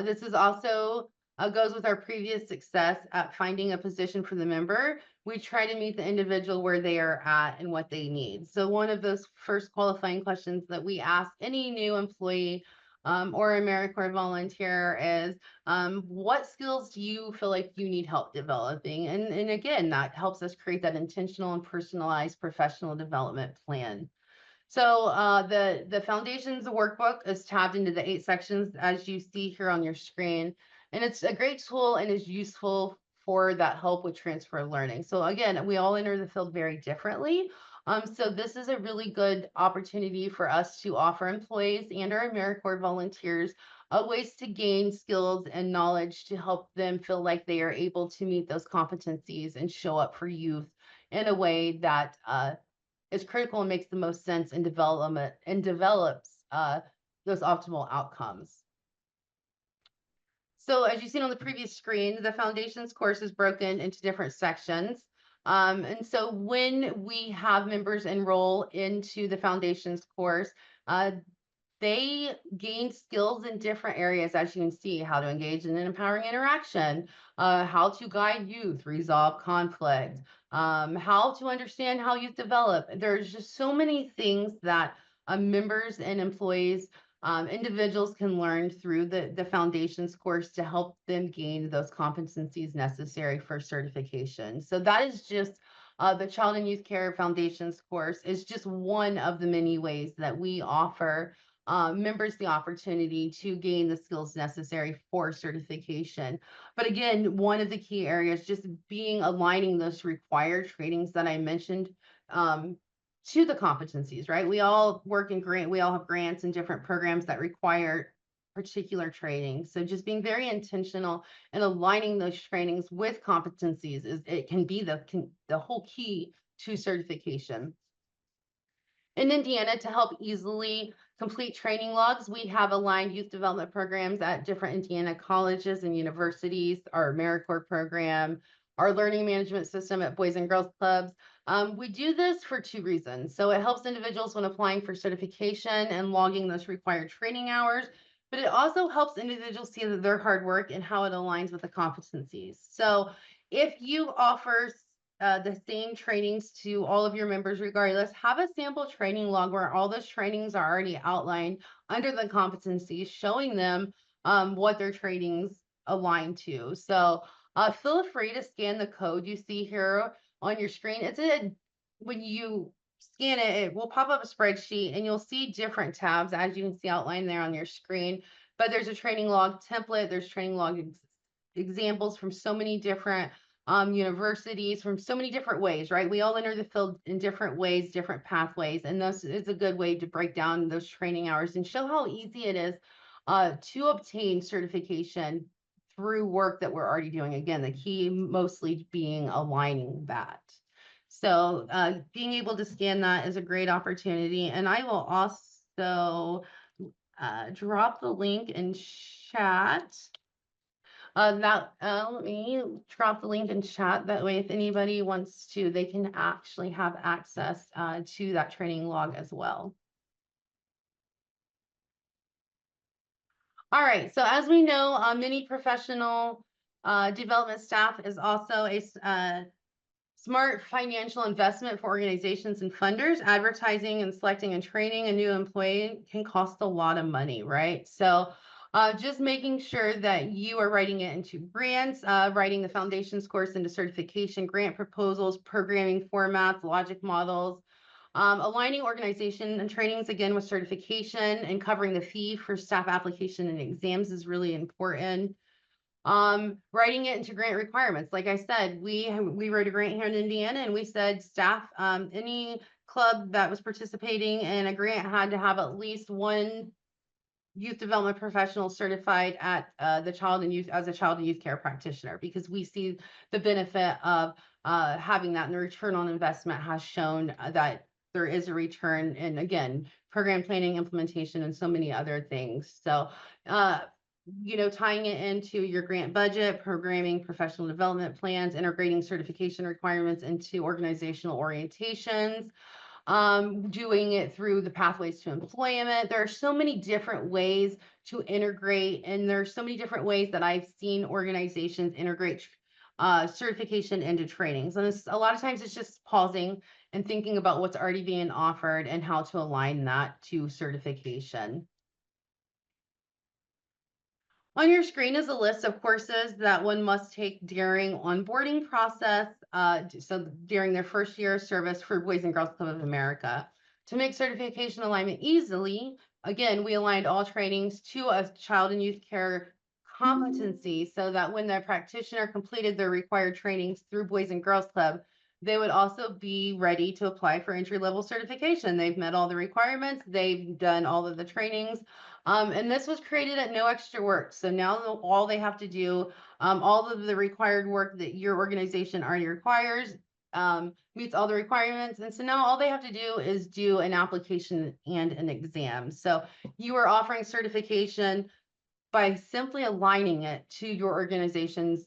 This is also goes with our previous success at finding a position for the member. We try to meet the individual where they are at and what they need. So one of those first qualifying questions that we ask any new employee or AmeriCorps volunteer is, what skills do you feel like you need help developing? And again, that helps us create that intentional and personalized professional development plan. So the Foundations workbook is tabbed into the 8 sections as you see here on your screen. And it's a great tool and is useful for that help with transfer learning. So again, we all enter the field very differently. So this is a really good opportunity for us to offer employees and our AmeriCorps volunteers ways to gain skills and knowledge to help them feel like they are able to meet those competencies and show up for youth in a way that is critical and makes the most sense in development and develops those optimal outcomes. So as you've seen on the previous screen, the Foundations course is broken into different sections. And so when we have members enroll into the Foundations course, they gain skills in different areas, as you can see: how to engage in an empowering interaction, how to guide youth, resolve conflict, how to understand how youth develop. There's just so many things that members and employees individuals can learn through the foundations course to help them gain those competencies necessary for certification. So that is just the Child and Youth Care Foundations course is just one of the many ways that we offer members the opportunity to gain the skills necessary for certification. But again, one of the key areas just being aligning those required trainings that I mentioned um, to the competencies, right? We all work in we all have grants and different programs that require particular training. So just being very intentional and aligning those trainings with competencies is it can be the whole key to certification. In Indiana, to help easily complete training logs, we have aligned youth development programs at different Indiana colleges and universities, our AmeriCorps program, our learning management system at Boys and Girls Clubs. We do this for two reasons. So it helps individuals when applying for certification and logging those required training hours, but it also helps individuals see that their hard work and how it aligns with the competencies. So if you offer the same trainings to all of your members regardless, have a sample training log where all those trainings are already outlined under the competencies, showing them what their trainings align to. So feel free to scan the code you see here on your screen. When you scan it, it will pop up a spreadsheet and you'll see different tabs as you can see outlined there on your screen. But there's a training log template, there's training log examples from so many different universities from so many different ways, right? We all enter the field in different ways, different pathways, and this is a good way to break down those training hours and show how easy it is to obtain certification through work that we're already doing. Again, the key mostly being aligning that. So being able to scan that is a great opportunity. And I will also drop the link in chat. Let me drop the link in chat. That way, if anybody wants to, they can actually have access to that training log as well. All right, so as we know, many professional development staff is also a smart financial investment for organizations and funders. Advertising and selecting and training a new employee can cost a lot of money, right? So just making sure that you are writing it into grants, writing the foundations course into certification, grant proposals, programming formats, logic models, aligning organization and trainings again with certification and covering the fee for staff application and exams is really important. Writing it into grant requirements. Like I said, we wrote a grant here in Indiana and we said staff, any club that was participating in a grant had to have at least one youth development professional certified at the child and youth as a child and youth care practitioner, because we see the benefit of having that, and the return on investment has shown that there is a return, and again, program planning, implementation, and so many other things. So tying it into your grant budget, programming professional development plans, integrating certification requirements into organizational orientations, doing it through the pathways to employment. There are so many different ways to integrate, and there's so many different ways that I've seen organizations integrate certification into trainings. And a lot of times it's just pausing and thinking about what's already being offered and how to align that to certification. On your screen is a list of courses that one must take during onboarding process, so during their first year of service for Boys and Girls Club of America. To make certification alignment easily, again, we aligned all trainings to a child and youth care competency so that when the practitioner completed their required trainings through Boys and Girls Club, they would also be ready to apply for entry-level certification. They've met all the requirements, they've done all of the trainings, and this was created at no extra work. So now all they have to do, all of the required work that your organization already requires, meets all the requirements. And so now all they have to do is do an application and an exam. So you are offering certification by simply aligning it to your organization's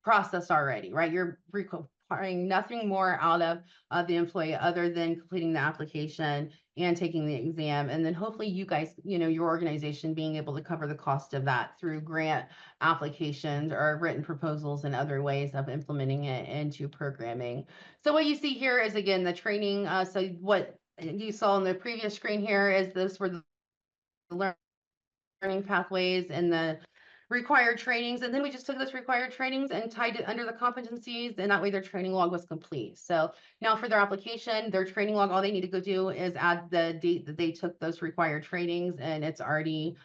process already, right? You're requiring nothing more out of the employee other than completing the application and taking the exam. And then hopefully you guys, your organization being able to cover the cost of that through grant applications or written proposals and other ways of implementing it into programming. So what you see here is, again, the training. So what you saw on the previous screen here is those were the learning pathways and the required trainings. And then we just took those required trainings and tied it under the competencies, and that way their training log was complete. So now for their application, their training log, all they need to go do is add the date that they took those required trainings, and it's already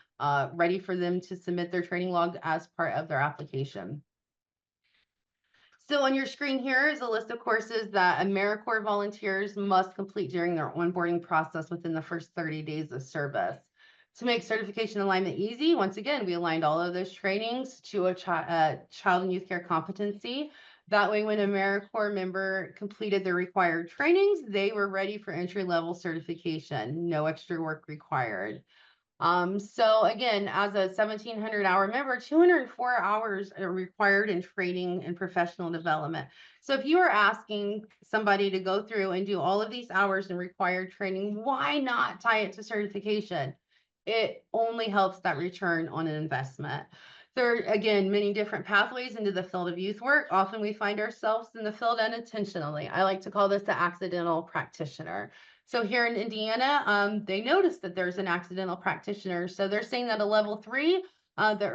ready for them to submit their training log as part of their application. So on your screen here is a list of courses that AmeriCorps volunteers must complete during their onboarding process within the first 30 days of service. To make certification alignment easy, once again, we aligned all of those trainings to a child and youth care competency. That way, when an AmeriCorps member completed their required trainings, they were ready for entry-level certification, no extra work required. So again, as a 1,700-hour member, 204 hours are required in training and professional development. So if you are asking somebody to go through and do all of these hours in required training, why not tie it to certification? It only helps that return on an investment. There are, again, many different pathways into the field of youth work. Often we find ourselves in the field unintentionally. I like to call this the accidental practitioner. So here in Indiana, they noticed that there's an accidental practitioner. So they're saying that a level 3, the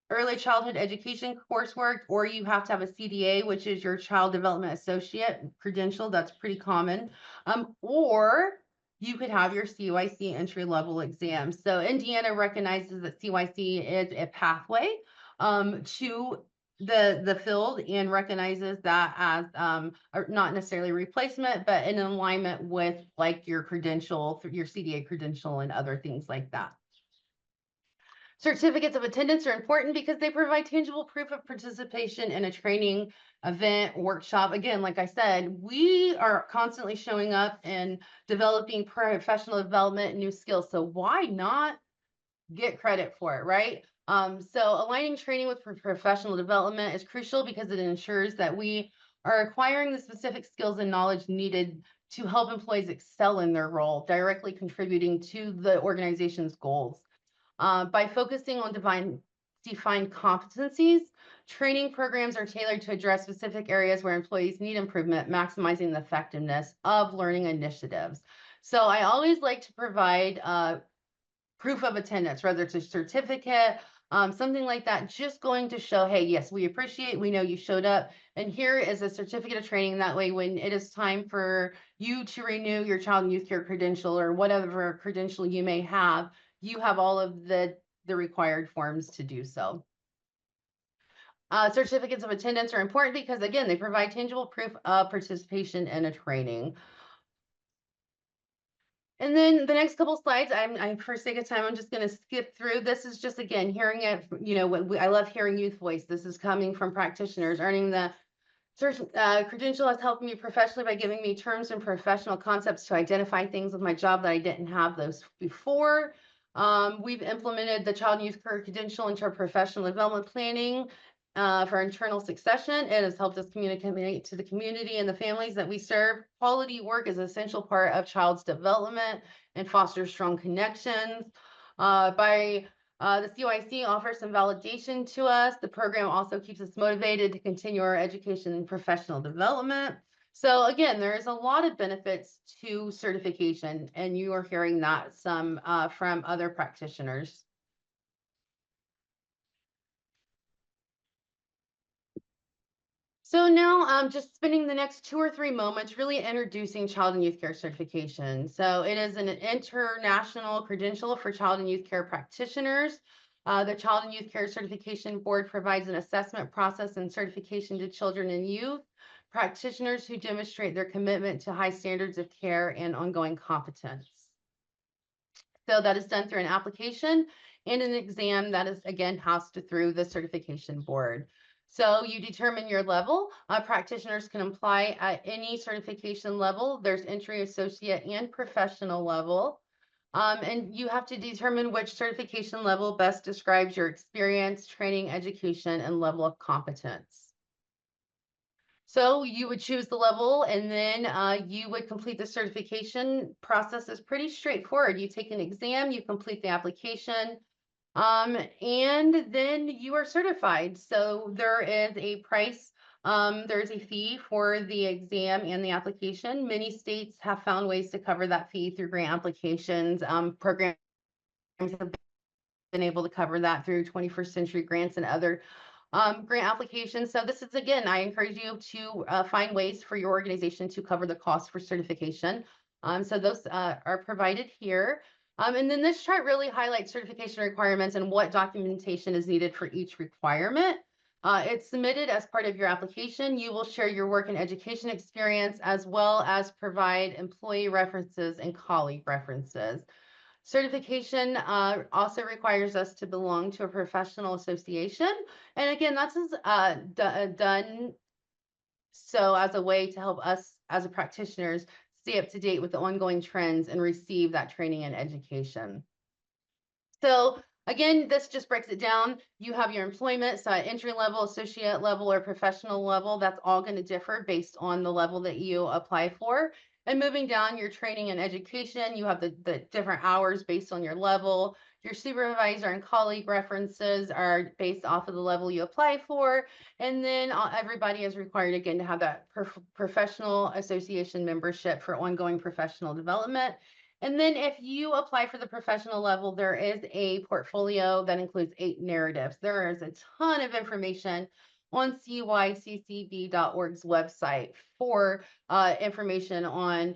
early childhood education coursework, or you have to have a CDA, which is your child development associate credential. That's pretty common. Or you could have your CYC entry level exam. So Indiana recognizes that CYC is a pathway to the field, and recognizes that as not necessarily replacement, but in alignment with like your credential, your CDA credential, and other things like that. Certificates of attendance are important because they provide tangible proof of participation in a training, event, workshop. Again, like I said, we are constantly showing up and developing professional development and new skills. So why not get credit for it, right? So aligning training with professional development is crucial because it ensures that we are acquiring the specific skills and knowledge needed to help employees excel in their role, directly contributing to the organization's goals. By focusing on defined competencies, training programs are tailored to address specific areas where employees need improvement, maximizing the effectiveness of learning initiatives. So I always like to provide proof of attendance, whether it's a certificate, something like that, just going to show, hey, yes, we appreciate, we know you showed up, and here is a certificate of training. That way, when it is time for you to renew your child and youth care credential or whatever credential you may have, you have all of the required forms to do so. Certificates of attendance are important because, again, they provide tangible proof of participation in a training. And then the next couple slides, I'm for sake of time, I'm just going to skip through. This is just, again, hearing it, you know, I love hearing youth voice. This is coming from practitioners. Earning the credential has helped me professionally by giving me terms and professional concepts to identify things with my job that I didn't have those before. We've implemented the child and youth care credential into our professional development planning for internal succession. It has helped us communicate to the community and the families that we serve. Quality work is an essential part of child's development and fosters strong connections. The CYC offers some validation to us. The program also keeps us motivated to continue our education and professional development. So again, there's a lot of benefits to certification, and you are hearing that some from other practitioners. So now I'm just spending the next 2 or 3 moments really introducing child and youth care certification. So it is an international credential for child and youth care practitioners. The Child and Youth Care Certification Board provides an assessment process and certification to children and youth practitioners who demonstrate their commitment to high standards of care and ongoing competence. So that is done through an application and an exam that is, again, housed through the certification board. So you determine your level. Practitioners can apply at any certification level. There's entry, associate, and professional level. And you have to determine which certification level best describes your experience, training, education, and level of competence. So you would choose the level, and then you would complete the certification process. Is pretty straightforward. You take an exam, you complete the application, and then you are certified. So there is a price There's a fee for the exam and the application. Many states have found ways to cover that fee through grant applications. Programs have been able to cover that through 21st Century Grants and other grant applications. So this is, again, I encourage you to find ways for your organization to cover the cost for certification. So those are provided here. And then this chart really highlights certification requirements and what documentation is needed for each requirement. It's submitted as part of your application. You will share your work and education experience as well as provide employee references and colleague references. Certification also requires us to belong to a professional association. And again, that's done so as a way to help us as a practitioners stay up to date with the ongoing trends and receive that training and education. So again, this just breaks it down. You have your employment, so at entry level, associate level, or professional level, that's all going to differ based on the level that you apply for. And moving down your training and education, you have the different hours based on your level. Your supervisor and colleague references are based off of the level you apply for. And then everybody is required again to have that professional association membership for ongoing professional development. And then if you apply for the professional level, there is a portfolio that includes 8 narratives. There is a ton of information on cyccb.org's website for information on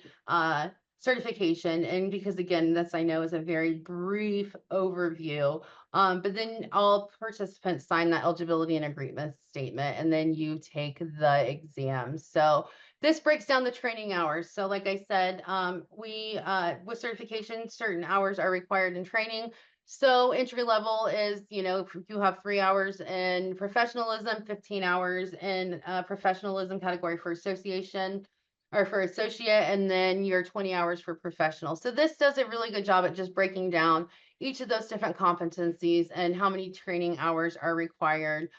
certification. And because again, this I know is a very brief overview, but then all participants sign that eligibility and agreement statement, and then you take the exam. So this breaks down the training hours. So like I said, with certification, certain hours are required in training. So entry level is, if you have 3 hours in professionalism, 15 hours in professionalism category for association or for associate, and then your 20 hours for professional. So this does a really good job at just breaking down each of those different competencies and how many training hours are required.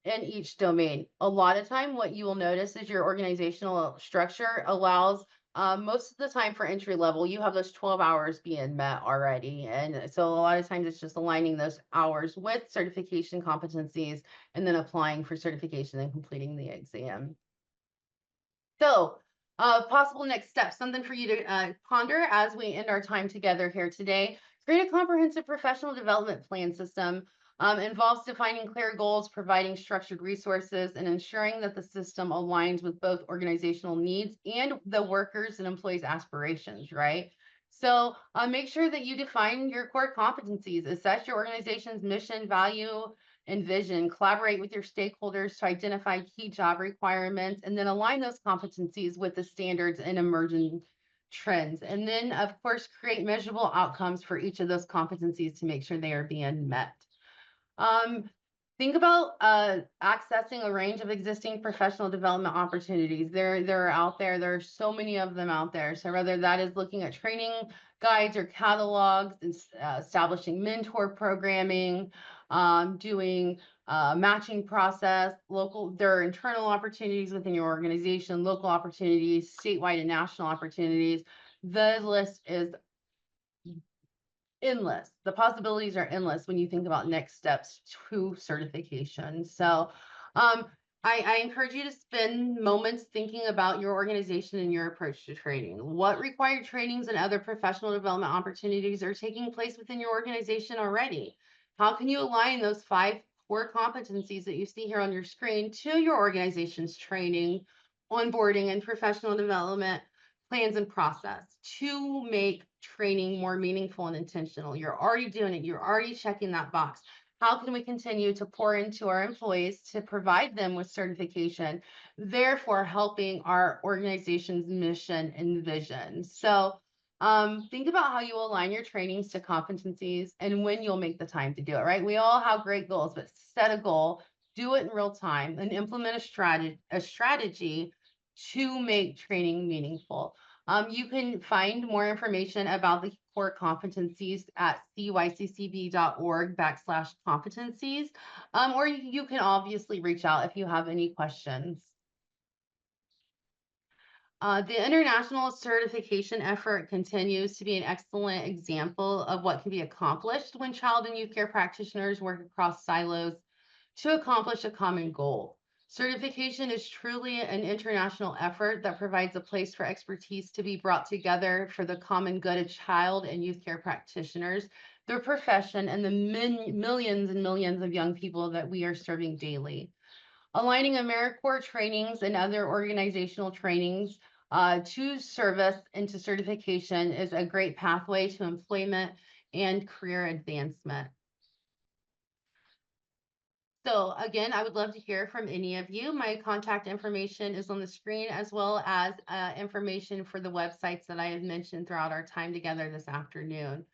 In each domain. A lot of time, what you will notice is your organizational structure allows most of the time for entry level, you have those 12 hours being met already. And so a lot of times it's just aligning those hours with certification competencies and then applying for certification and completing the exam. So possible next steps, something for you to ponder as we end our time together here today. Create a comprehensive professional development plan system. Involves defining clear goals, providing structured resources, and ensuring that the system aligns with both organizational needs and the workers' and employees' aspirations, right? So make sure that you define your core competencies, assess your organization's mission, value, and vision, collaborate with your stakeholders to identify key job requirements, and then align those competencies with the standards and emerging trends. And then, of course, create measurable outcomes for each of those competencies to make sure they are being met. Think about accessing a range of existing professional development opportunities. They're out there. There are so many of them out there. So whether that is looking at training guides or catalogs, establishing mentor programming, doing matching process, there are internal opportunities within your organization, local opportunities, statewide and national opportunities. The list is endless. The possibilities are endless when you think about next steps to certification. So I encourage you to spend moments thinking about your organization and your approach to training. What required trainings and other professional development opportunities are taking place within your organization already? How can you align those 5 core competencies that you see here on your screen to your organization's training, onboarding, and professional development plans and process to make training more meaningful and intentional? You're already doing it. You're already checking that box. How can we continue to pour into our employees to provide them with certification, therefore helping our organization's mission and vision? So think about how you align your trainings to competencies and when you'll make the time to do it, right? We all have great goals, but set a goal, do it in real time, and implement a strategy to make training meaningful. You can find more information about the core competencies at cyccb.org/competencies, or you can obviously reach out if you have any questions. The international certification effort continues to be an excellent example of what can be accomplished when child and youth care practitioners work across silos to accomplish a common goal. Certification is truly an international effort that provides a place for expertise to be brought together for the common good of child and youth care practitioners, their profession, and the millions and millions of young people that we are serving daily. Aligning AmeriCorps trainings and other organizational trainings to service and to certification is a great pathway to employment and career advancement. So again, I would love to hear from any of you. My contact information is on the screen, as well as information for the websites that I have mentioned throughout our time together this afternoon.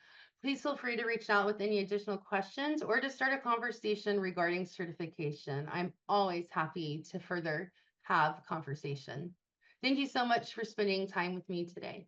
Please feel free to reach out with any additional questions or to start a conversation regarding certification. I'm always happy to further have conversation. Thank you so much for spending time with me today.